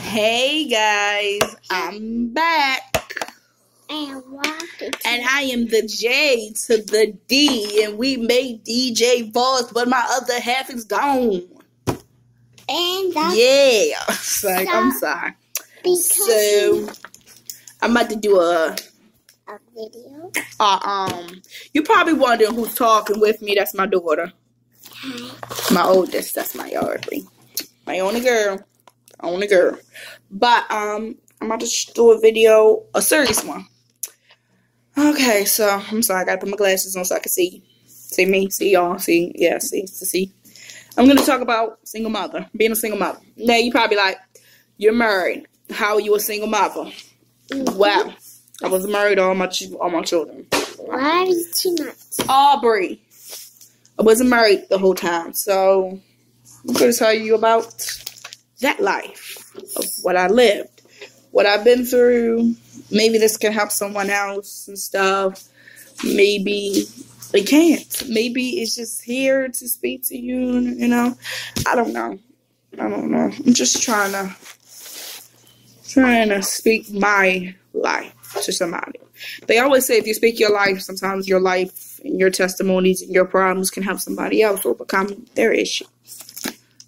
Hey guys, I'm back. And I am the J to the D, and we made DJ Voss, but my other half is gone. And I'm sorry. So I'm about to do a video. You're probably wondering who's talking with me. That's my daughter. Hi. My oldest. That's my yardly. My only girl. But I'm about to do a video, a serious one. Okay, so I'm sorry, I gotta put my glasses on so I can see me, see y'all, see. I'm gonna talk about single mother, being a single mother. Now you probably like, you're married. How are you a single mother? Well, I was married all my children. Why are you 2 months? Aubrey. I wasn't married the whole time, so I'm gonna tell you about that life of what I lived, what I've been through. Maybe this can help someone else and stuff. Maybe it can't. Maybe it's just here to speak to you, you know. I don't know. I'm just trying to speak my life to somebody. They always say if you speak your life, sometimes your life and your testimonies and your problems can help somebody else overcome their issue.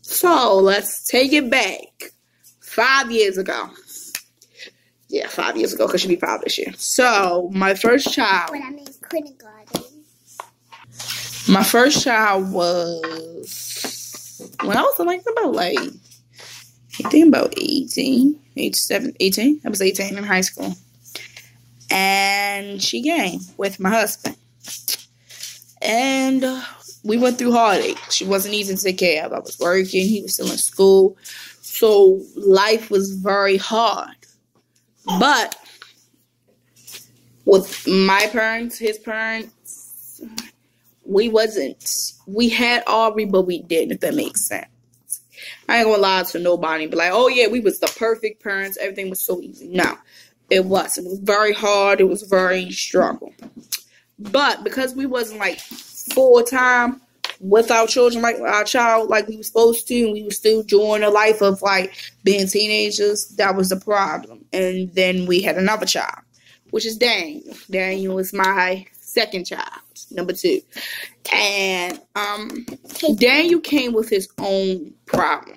So let's take it back 5 years ago. Yeah, 5 years ago, because she'll be 5 this year. So my first child. When I'm in kindergarten. My first child was when I was about 18. I was 18 in high school. And she came with my husband. And we went through heartache. She wasn't easy to take care of. I was working. He was still in school. So life was very hard. But with my parents, his parents, we had Aubrey, but we didn't, if that makes sense. I ain't gonna lie to nobody and be like, oh yeah, we was the perfect parents. Everything was so easy. No, it wasn't. It was very hard. It was very struggle. But because we wasn't like full-time with our children, like our child, like we were supposed to, and we were still doing a life of like being teenagers, that was the problem. And then we had another child, which is Daniel. Daniel is my second child, number 2. And Daniel came with his own problems.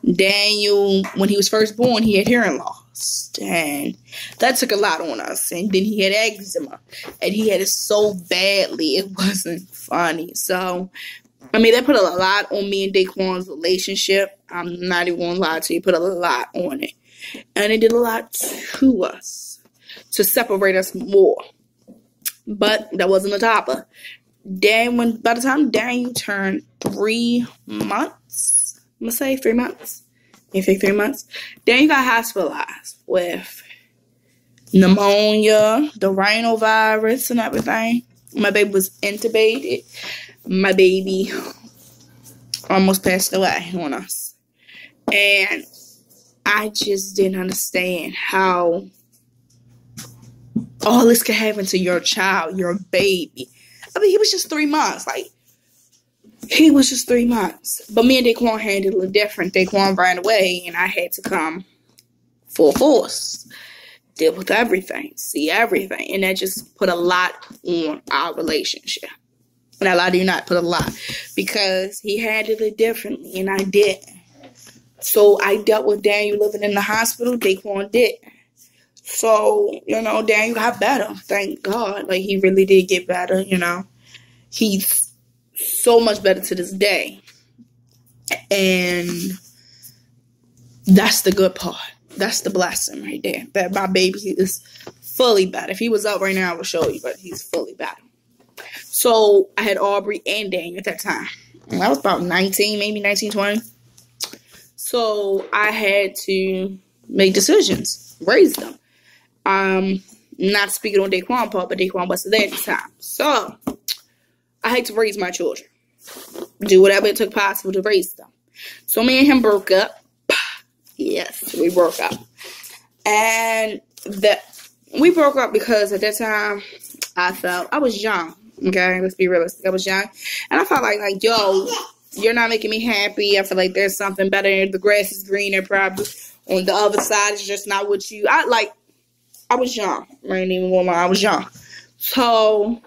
Daniel, when he was first born, he had hearing loss, and that took a lot on us. And then he had eczema, and he had it so badly it wasn't funny. So, I mean, that put a lot on me and Daquan's relationship. I'm not even gonna lie to you, put a lot on it, and it did a lot to us to separate us more. But that wasn't the topper. By the time Daniel turned 3 months, I'm gonna say 3 months. You think 3 months? Daniel got hospitalized with pneumonia, the rhinovirus, and everything. My baby was intubated. My baby almost passed away on us. And I just didn't understand how all this could happen to your child, your baby. I mean, he was just 3 months. He was just 3 months. But me and Daquan handled it different. Daquan ran away, and I had to come full force. Deal with everything. See everything. And that just put a lot on our relationship. And I lie to you not, put a lot. Because he handled it differently, and I didn't. So I dealt with Daniel living in the hospital. Daquan did. So, Daniel got better. Thank God. He really did get better, He's so much better to this day. And that's the good part. That's the blessing right there. That my baby is fully better. If he was up right now, I would show you, but he's fully better. So, I had Aubrey and Daniel at that time. And I was about 19, maybe 19, 20. So, I had to make decisions, raise them. Not speaking on Daquan part, but Daquan wasn't there at the time. So, I had to raise my children. Do whatever it took possible to raise them. So, me and him broke up. Yes, we broke up. And we broke up because at that time, I was young. Okay, let's be realistic. I was young. And I felt like, yo, You're not making me happy. I feel like there's something better. The grass is greener, probably. On the other side, it's just not what you... I was young. I ain't even gonna lie. I was young. So,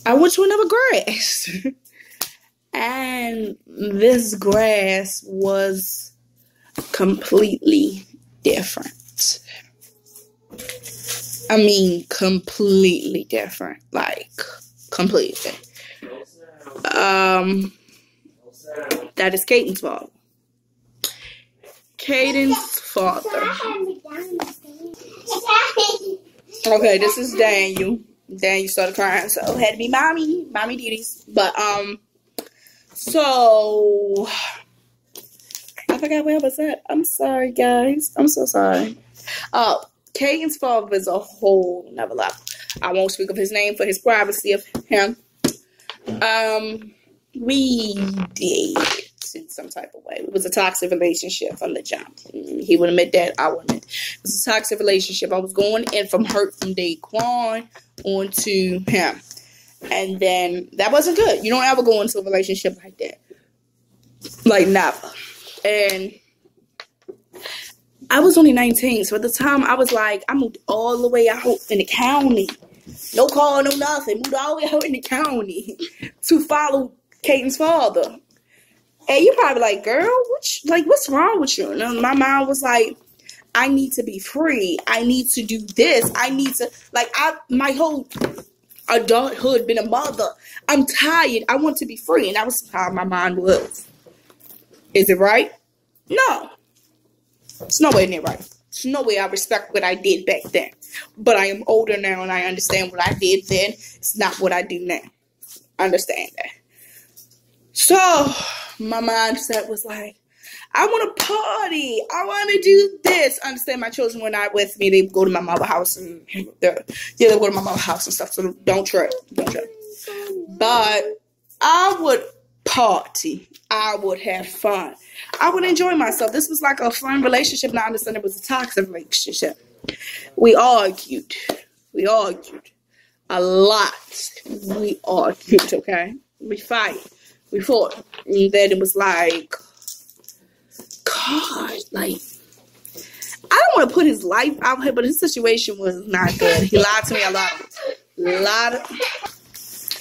I went to another grass. And this grass was completely different. I mean, completely different. Like, completely. That is Caden's father. Caden's father. Okay, this is Daniel. Daniel started crying, so it had to be mommy duties. But so I forgot where I was at. I'm sorry, guys. I'm so sorry. Caden's father is a whole nother level. I won't speak of his name for his privacy of him. We dated in some type of way. It was a toxic relationship from the jump. He would admit that. I wouldn't. It was a toxic relationship. I was going in from hurt from Daquan onto him. And then that wasn't good. You don't ever go into a relationship like that. Like, never. And I was only 19. So at the time, I was like, I moved all the way out in the county. No call, no nothing. Moved all the way out in the county to follow Caden's father. And you're probably like, girl, what's wrong with you? And my mom was like, I need to be free. I need to do this. I need to, my whole adulthood been a mother. I'm tired. I want to be free. And that was how my mind was. Is it right? No. It's nowhere near right. It's no way I respect what I did back then. But I am older now and I understand what I did then. It's not what I do now. I understand that. So, my mindset was like, I want to party. I want to do this. I understand my children were not with me. They go to my mother's house and they go to my mother's house and stuff. So don't trip. Don't trip. But I would party. I would have fun. I would enjoy myself. This was like a fun relationship. Now I understand it was a toxic relationship. We argued. We argued. A lot. We argued, okay? We fight. We fought. And then it was like, God, like, I don't want to put his life out here, but his situation was not good. He lied to me a lot.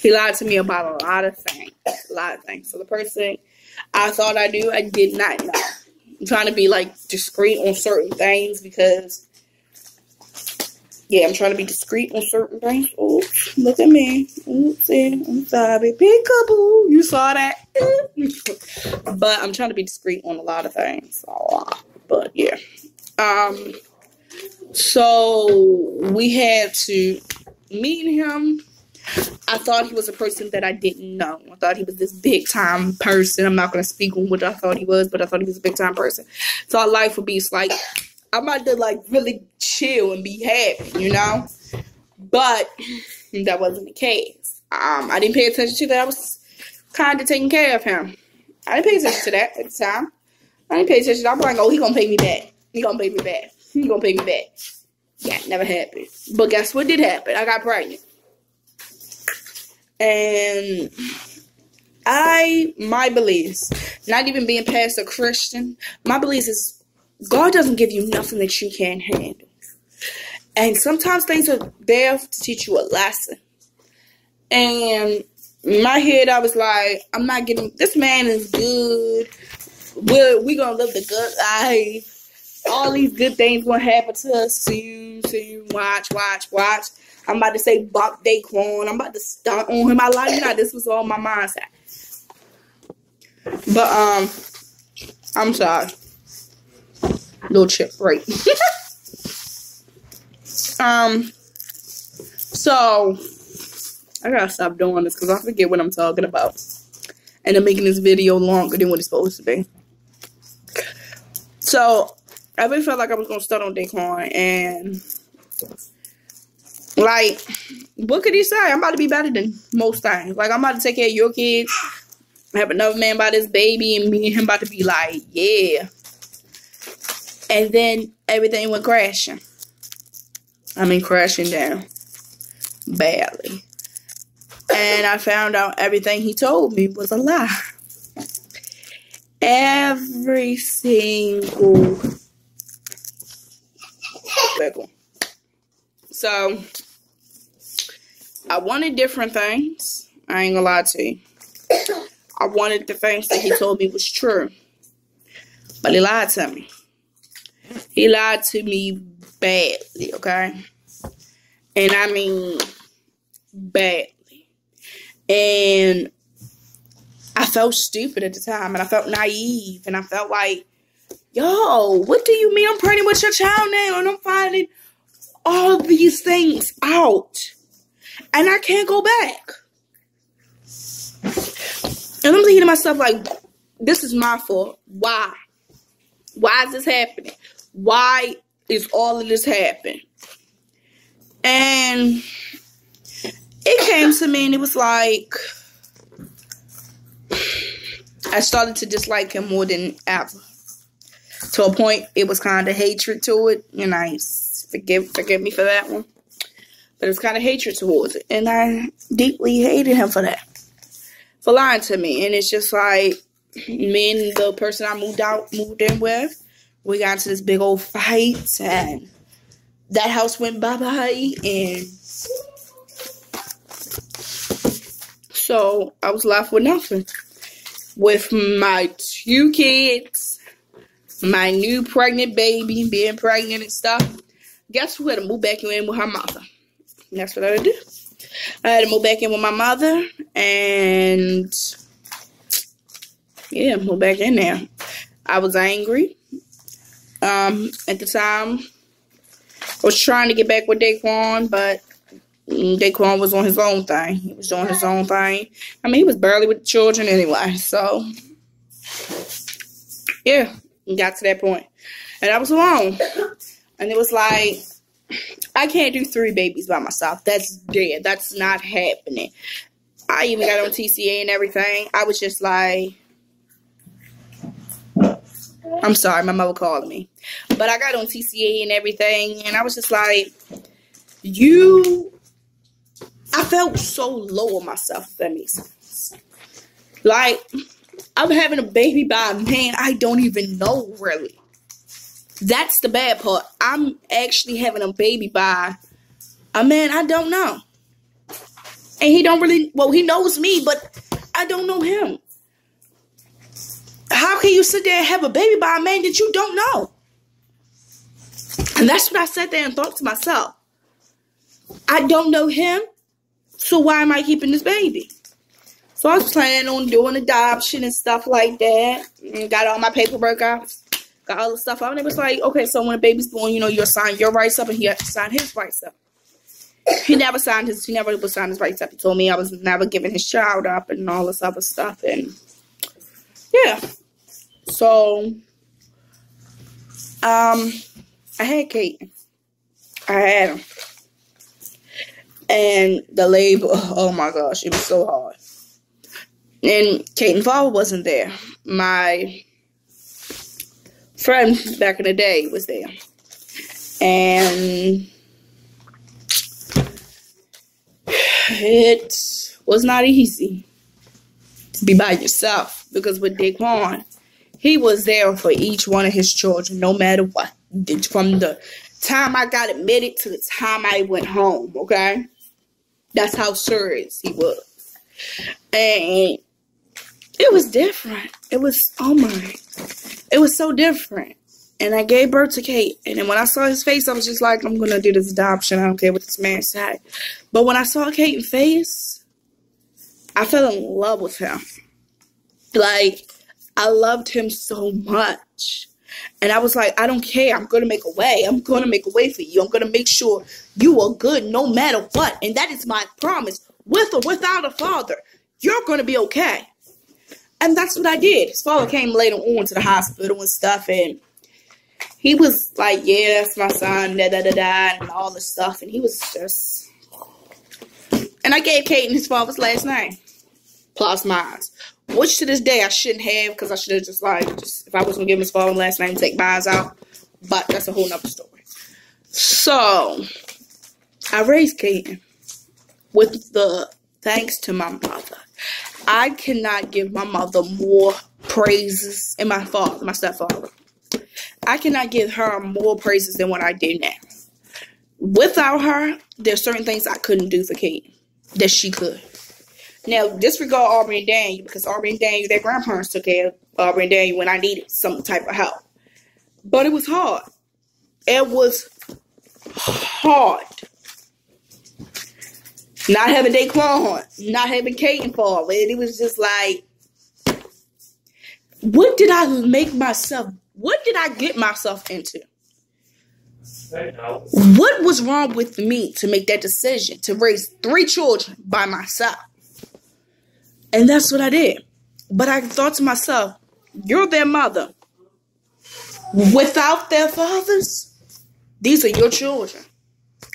He lied to me about a lot of things. A lot of things. So the person I thought I knew, I did not know. I'm trying to be, like, discreet on certain things because, yeah, I'm trying to be discreet on certain things. Oops, look at me. Oopsie, I'm sorry. Peekaboo, you saw that? But I'm trying to be discreet on a lot of things. But, yeah. So, we had to meet him. I thought he was a person that I didn't know. I thought he was this big time person. I'm not going to speak on what I thought he was, but I thought he was a big time person. So our life would be like, I'm about to like really chill and be happy, you know? But that wasn't the case. I didn't pay attention to that. I was kind of taking care of him. I didn't pay attention to that at the time. I didn't pay attention. I was like, oh, he going to pay me back. He going to pay me back. He going to pay me back. Yeah, never happened. But guess what did happen? I got pregnant. And my beliefs, not even being past a Christian, my beliefs is God doesn't give you nothing that you can't handle. And sometimes things are there to teach you a lesson. And in my head, I was like, I'm not getting, this man is good. We're going to live the good life. All these good things going to happen to us soon, watch. I'm about to say bop Daquan. I'm about to stunt on him. I like, you know, this was all my mindset. But, I'm sorry. Little chip break. So, I gotta stop doing this because I forget what I'm talking about. And I'm making this video longer than what it's supposed to be. So, I really felt like I was gonna start on Daquan and like, what could he say? I'm about to be better than most things. Like, I'm about to take care of your kids, have another man by this baby, and me and him about to be like, yeah. And then everything went crashing. I mean, crashing down. Badly. And I found out everything he told me was a lie. Every single. So, I wanted different things. I ain't gonna lie to you. I wanted the things that he told me was true. But he lied to me. He lied to me badly, okay? And I mean badly. And I felt stupid at the time. And I felt naive. And I felt like, yo, what do you mean I'm pregnant with your child now? And I'm finding all these things out. And I can't go back. And I'm thinking to myself, like, this is my fault. Why? Why is this happening? Why is all of this happening? And it came to me and it was like, I started to dislike him more than ever. To a point, it was kind of hatred to it. And I forgive me for that one. But it was kind of hatred towards it. And I deeply hated him for that. For lying to me. And it's just like, me and the person I moved in with, we got into this big old fight. And that house went bye-bye. And so I was left with nothing. With my 2 kids, my new pregnant baby, being pregnant and stuff. Guess who had to move back in with her mother? And that's what I had to do. I had to move back in with my mother. And yeah, move back in there. I was angry. At the time, I was trying to get back with Daquan, but Daquan was on his own thing. He was doing his own thing. I mean, he was barely with the children anyway. So, yeah, got to that point. And I was alone. And it was like, I can't do 3 babies by myself. That's dead. That's not happening. I even got on TCA and everything. I was just like, I'm sorry, my mother called me. But I got on TCA and everything. And I was just like, I felt so low on myself, if that makes sense. Like, I'm having a baby by a man I don't even know, really. That's the bad part. I'm actually having a baby by a man I don't know. And he don't really, well, he knows me, but I don't know him. How can you sit there and have a baby by a man that you don't know? And that's what I sat there and thought to myself. I don't know him, so why am I keeping this baby? So I was planning on doing adoption and stuff like that. And got all my paperwork out. Got all the stuff out. And it was like, okay, so when a baby's born, you know, you'll sign your rights up and he has to sign his rights up. He never would sign his rights up. He told me I was never giving his child up and all this other stuff. And yeah. So, I had Kate. I had him. And the labor, oh my gosh, it was so hard. And Kaden's father wasn't there. My friend back in the day was there. And it was not easy to be by yourself. Because with Daquan, he was there for each one of his children, no matter what. From the time I got admitted to the time I went home, okay? That's how serious he was. And it was different. It was, oh my. It was so different. And I gave birth to Kate. And then when I saw his face, I was just like, I'm going to do this adoption. I don't care what this man said. But when I saw Kate's face, I fell in love with him. Like, I loved him so much. And I was like, I don't care. I'm going to make a way. I'm going to make a way for you. I'm going to make sure you are good no matter what. And that is my promise. With or without a father, you're going to be okay. And that's what I did. His father came later on to the hospital and stuff. And he was like, yeah, that's my son, da-da-da-da, and all this stuff. And he was just... And I gave Kate and his father's last name. Plus mine. Which to this day I shouldn't have, because I should have just if I was going to give his father's last name, take mine out. But that's a whole nother story. So, I raised Kate with the thanks to my mother. I cannot give my mother more praises, and my father, my stepfather. I cannot give her more praises than what I do now. Without her, there's certain things I couldn't do for Kate that she could. Now, disregard Aubrey and Daniel, because Aubrey and Daniel, their grandparents took care of Aubrey and Daniel when I needed some type of help. But it was hard. It was hard. Not having Daquan, not having Kate involved. It was just like, what did I get myself into? What was wrong with me to make that decision to raise 3 children by myself? And that's what I did. But I thought to myself, you're their mother. Without their fathers, these are your children.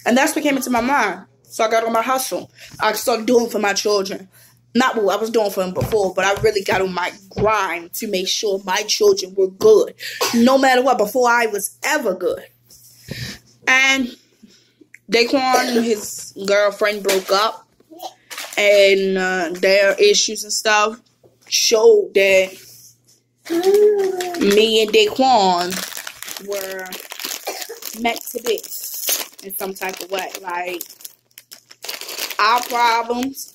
And that's what came into my mind. So I got on my hustle. I started doing for my children. Not what I was doing for them before, but I really got on my grind to make sure my children were good. No matter what, before I was ever good. And Daquan and his girlfriend broke up. And their issues and stuff showed that me and Daquan were meant to be in some type of way. Like, our problems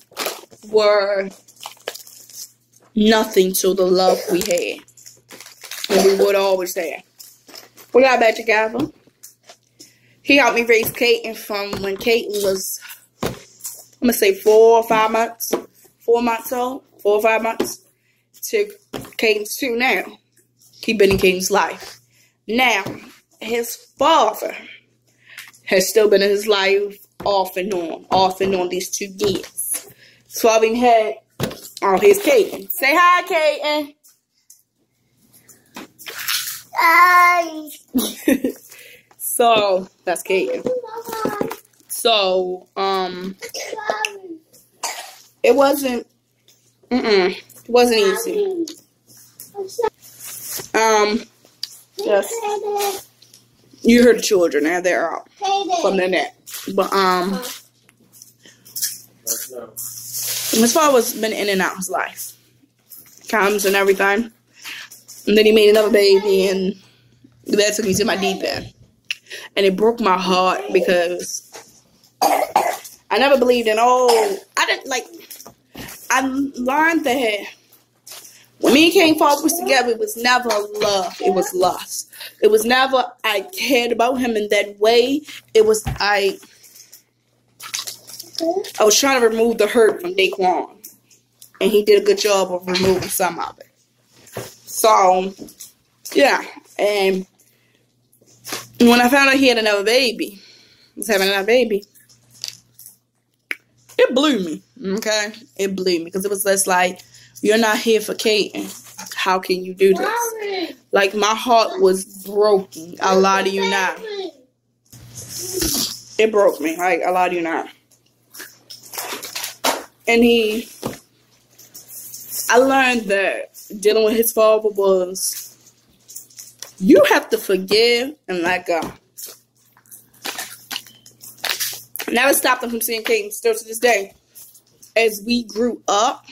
were nothing to the love we had. And we would always have. We got back together. He helped me raise Kaiten from when Kaiten was, I'm going to say 4 or 5 months. 4 months old. 4 or 5 months. To Kaiten's 2 now. He been in Kaiten's life. Now, his father has still been in his life off and on these 2 years. So I've been had, oh, here's Kaiten. Say hi, Kaiten. Hi. So, that's Kaiten. So, it wasn't easy. Yes. You heard the children, now they're out from the net. But, his father has been in and out of his life. Comes and everything. And then he made another baby, and that took me to my deep end. And it broke my heart because I never believed in, I learned that when me and Kane Falls was together, it was never love, it was lust. It was never I cared about him in that way. It was I was trying to remove the hurt from Daquan. And he did a good job of removing some of it. So, yeah. And when I found out he had another baby, was having another baby, it blew me, okay? It blew me because it was just like, you're not here for Kaiten. How can you do this? Like, my heart was broken. I lie to you not. It broke me. Like, I lie to you not. And I learned that dealing with his father was, you have to forgive and let go. Never stopped him from seeing Kaiten, still to this day. As we grew up,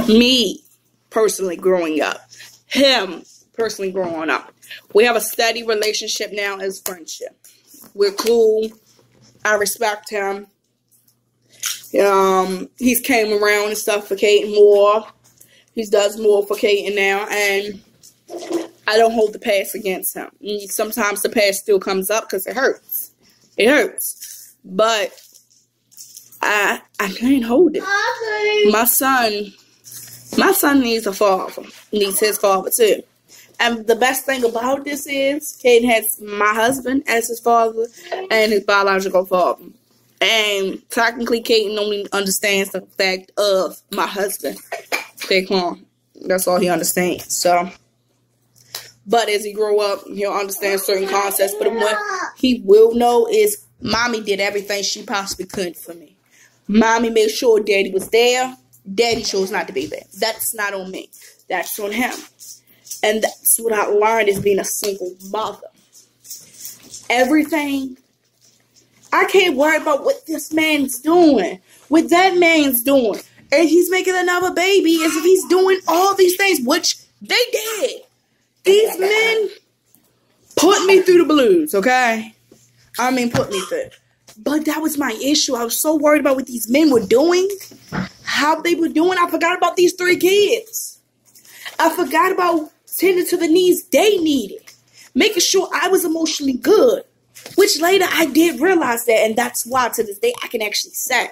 me personally growing up, him personally growing up, we have a steady relationship now as friendship. We're cool. I respect him. He's came around and stuff for Kaiten more. He does more for Kaiten now, and I don't hold the past against him. Sometimes the past still comes up because it hurts. It hurts. But I can't hold it. My son needs a father. Needs his father too. And the best thing about this is Kaiten has my husband as his father and his biological father. And technically Kaiten only understands the fact of my husband, Daquan. That's all he understands. So, but as he grow up, he'll understand certain concepts. But what he will know is Mommy did everything she possibly could for me. Mommy made sure Daddy was there. Daddy chose not to be there. That's not on me. That's on him. And that's what I learned as being a single mother. Everything. I can't worry about what this man's doing. what that man's doing. And he's making another baby as if he's doing all these things, which they did. These men put me through the blues, okay? I mean, put me through. But that was my issue. I was so worried about what these men were doing, how they were doing. I forgot about these 3 kids. I forgot about tending to the needs they needed, making sure I was emotionally good, which later I did realize that, and that's why to this day I can actually say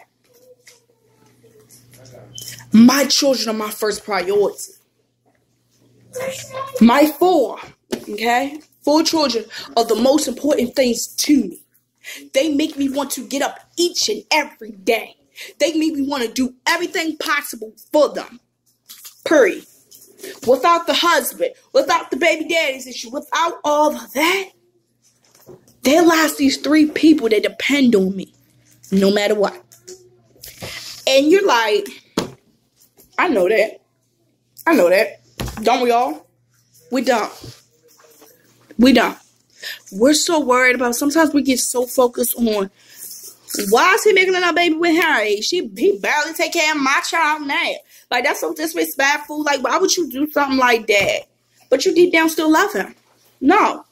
my children are my first priority. My 4, okay? 4 children are the most important things to me. They make me want to get up each and every day. They make me want to do everything possible for them. Period. Without the husband, without the baby daddy's issue, without all of that, there lies these 3 people that depend on me, no matter what. And you're like, I know that. I know that. Don't we all? We don't. We don't. We're so worried about, sometimes we get so focused on, why is he making another baby with her? He barely take care of my child now. Like, that's so disrespectful. Like, why would you do something like that? But you deep down still love him. No.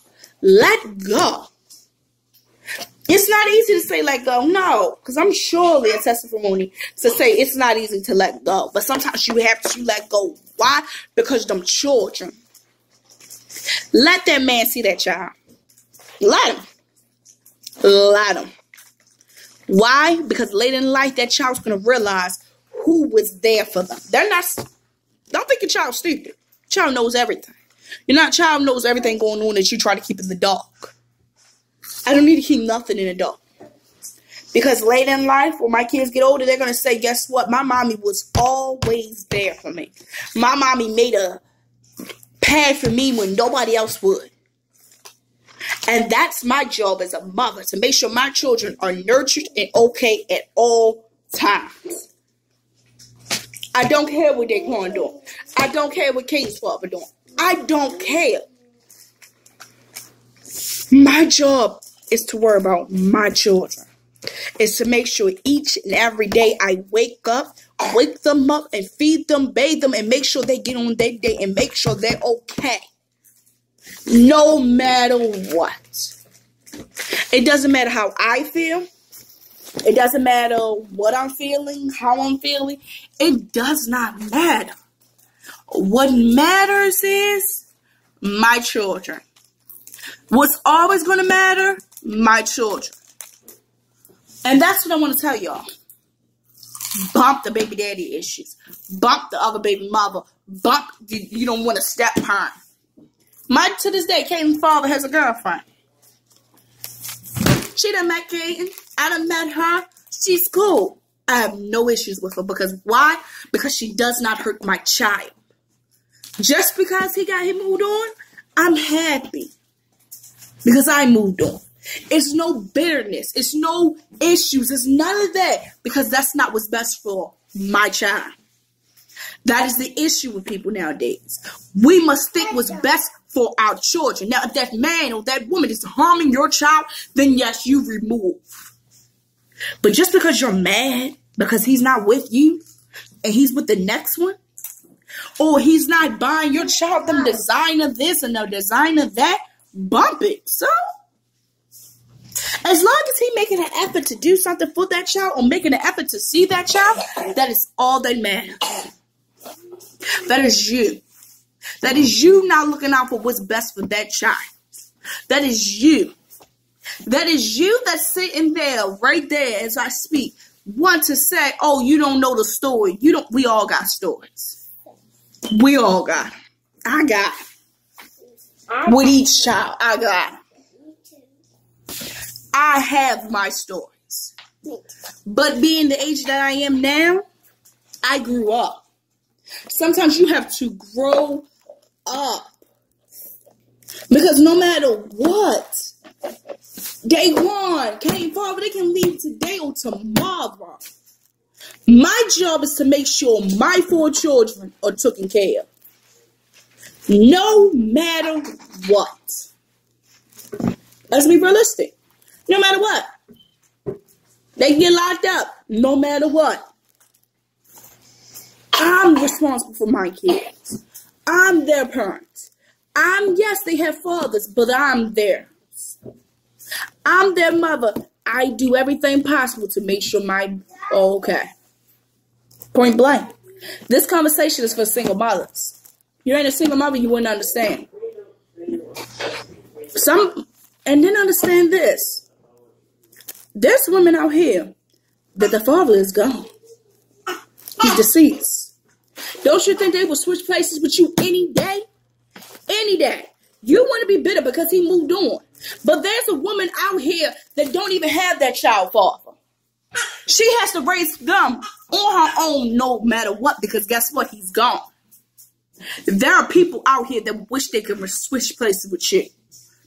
Let go. It's not easy to say let go. No. Because I'm surely a testimony to say it's not easy to let go. But sometimes you have to let go. Why? Because them children. Let that man see that child. Let him. Let him. Why? Because later in life, that child's going to realize who was there for them. They're not, don't think your child's stupid. Child knows everything. Your child knows everything going on that you try to keep in the dark. I don't need to keep nothing in the dark. Because later in life, when my kids get older, they're going to say, guess what? My mommy was always there for me. My mommy made a path for me when nobody else would. And that's my job as a mother, to make sure my children are nurtured and okay at all times. I don't care what they're going to do. I don't care what Katie's father doing. I don't care. My job is to worry about my children. Is to make sure each and every day I wake them up and feed them, bathe them, and make sure they get on their day and make sure they're okay. No matter what. It doesn't matter how I feel. It doesn't matter what I'm feeling, how I'm feeling. It does not matter. What matters is my children. What's always going to matter? My children. And that's what I want to tell y'all. Bump the baby daddy issues. Bump the other baby mother. Bump you don't want to step parent. To this day, Caden's father has a girlfriend. She done met Caden. I done met her. She's cool. I have no issues with her. Because why? Because she does not hurt my child. Just because he got him moved on, I'm happy. Because I moved on. It's no bitterness. It's no issues. It's none of that. Because that's not what's best for my child. That is the issue with people nowadays. We must think what's best for our children. Now, if that man or that woman is harming your child, then yes, you remove. But just because you're mad because he's not with you and he's with the next one, or he's not buying your child the designer this and the designer that, bump it. So, as long as he's making an effort to do something for that child or making an effort to see that child, that is all that matters. That is you. That is you not looking out for what's best for that child. That is you. That is you that's sitting there, right there as I speak, want to say, oh, you don't know the story. We all got stories. We all got them. I got them. With each child, I got them. I have my stories. But being the age that I am now, I grew up. Sometimes you have to grow up. Because no matter what, day one, Kane Father, they can leave today or tomorrow. My job is to make sure my 4 children are taken care of. No matter what. Let's be realistic. No matter what. They get locked up no matter what. I'm responsible for my kids. I'm their parents. Yes, they have fathers, but I'm theirs. I'm their mother. I do everything possible to make sure okay. Point blank. This conversation is for single mothers. You ain't a single mother, you wouldn't understand. And then understand this. There's women out here that the father is gone. He's deceased. Don't you think they will switch places with you any day? Any day. You want to be bitter because he moved on. But there's a woman out here that don't even have that child father. She has to raise them on her own no matter what, because guess what? He's gone. There are people out here that wish they could switch places with you.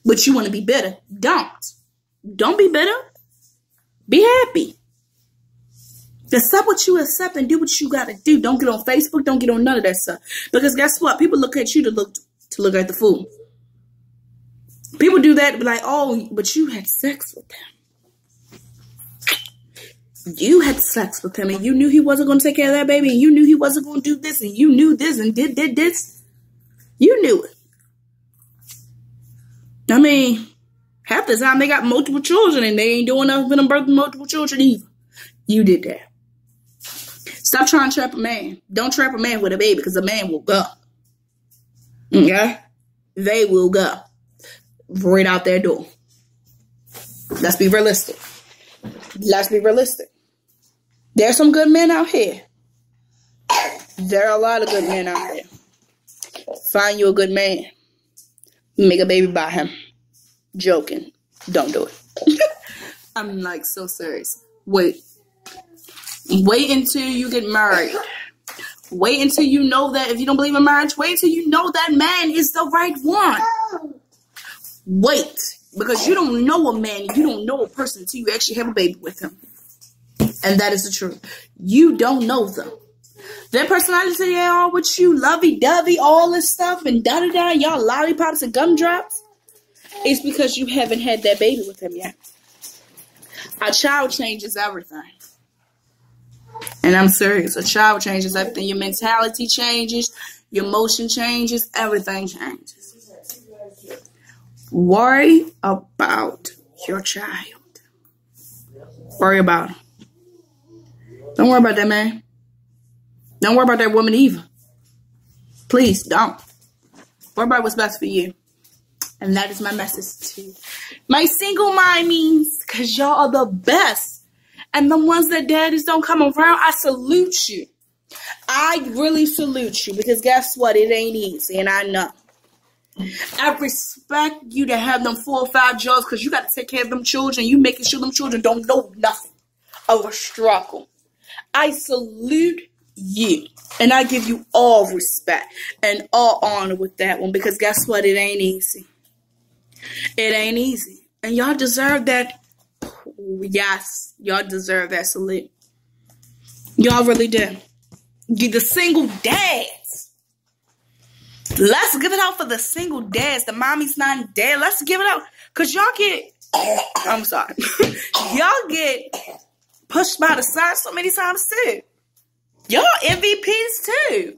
But you want to be bitter. Don't be bitter. Be happy. Accept what you accept and do what you got to do. Don't get on Facebook. Don't get on none of that stuff. Because guess what? People look at you to look at the fool. People do that, be like, oh, but you had sex with him. You had sex with him, and you knew he wasn't going to take care of that baby, and you knew he wasn't going to do this, and you knew this, and did this. You knew it. I mean, half the time they got multiple children, and they ain't doing nothing for them birthing multiple children either. You did that. Stop trying to trap a man. Don't trap a man with a baby, because a man will go. Okay? They will go. Right out their door. Let's be realistic. Let's be realistic. There's some good men out here. There are a lot of good men out there. Find you a good man. Make a baby by him. Joking. Don't do it. I'm like so serious. Wait until you get married. Wait until you know that if you don't believe in marriage, wait until you know that man is the right one. Wait, because you don't know a man, you don't know a person until you actually have a baby with him. And that is the truth. You don't know them. Their personality, they're all with you, lovey-dovey, all this stuff, and da-da-da, y'all lollipops and gumdrops. It's because you haven't had that baby with him yet. A child changes everything. And I'm serious. A child changes everything. Your mentality changes. Your emotion changes. Everything changes. Worry about your child. Worry about him. Don't worry about that man. Don't worry about that woman either. Please don't. Worry about what's best for you. And that is my message to my single mommies, because y'all are the best. And the ones that daddies don't come around, I salute you. I really salute you, because guess what? It ain't easy, and I know. I respect you to have them 4 or 5 jobs, because you got to take care of them children. You making sure them children don't know nothing of a struggle. I salute you, and I give you all respect and all honor with that one, because guess what? It ain't easy. It ain't easy. And y'all deserve that. Yes, y'all deserve that salute. Y'all really do. You the single dads. Let's give it out for the single dads. The mommy's not dead. Let's give it out. Because y'all get, I'm sorry. Y'all get pushed by the side so many times too. Y'all MVPs too.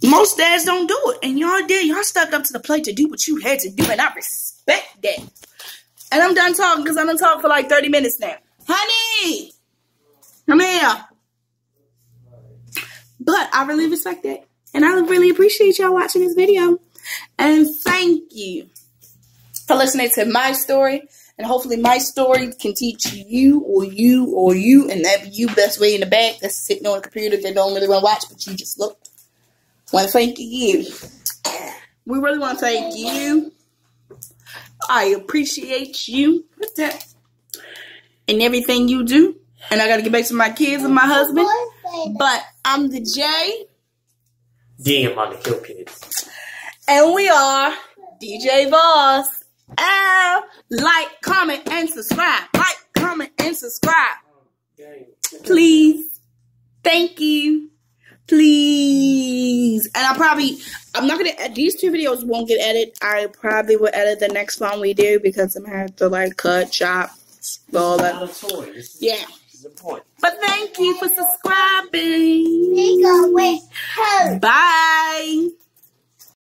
Most dads don't do it. And y'all did. Y'all stepped up to the plate to do what you had to do. And I respect that. And I'm done talking because I done talked for like 30 minutes now. Honey! Come here. But I really respect that. And I really appreciate y'all watching this video. And thank you for listening to my story. And hopefully my story can teach you or you. And that you best way in the back that's sitting on a computer that don't really want to watch, but you just looked. Want to thank you. We really want to thank you. I appreciate you with that and everything you do. And I got to get back to my kids and my husband. But I'm the J. Damn, on the Kill Kids. And we are DJ Boss. Like, comment, and subscribe. Like, comment, and subscribe. Please. Thank you. Please. And I'm not going to, these 2 videos won't get edited. I probably will edit the next one we do because I'm going to have to like cut, chop, All that. Not a toy. This is, Yeah. This is important. But thank you for subscribing. They go with her. Bye.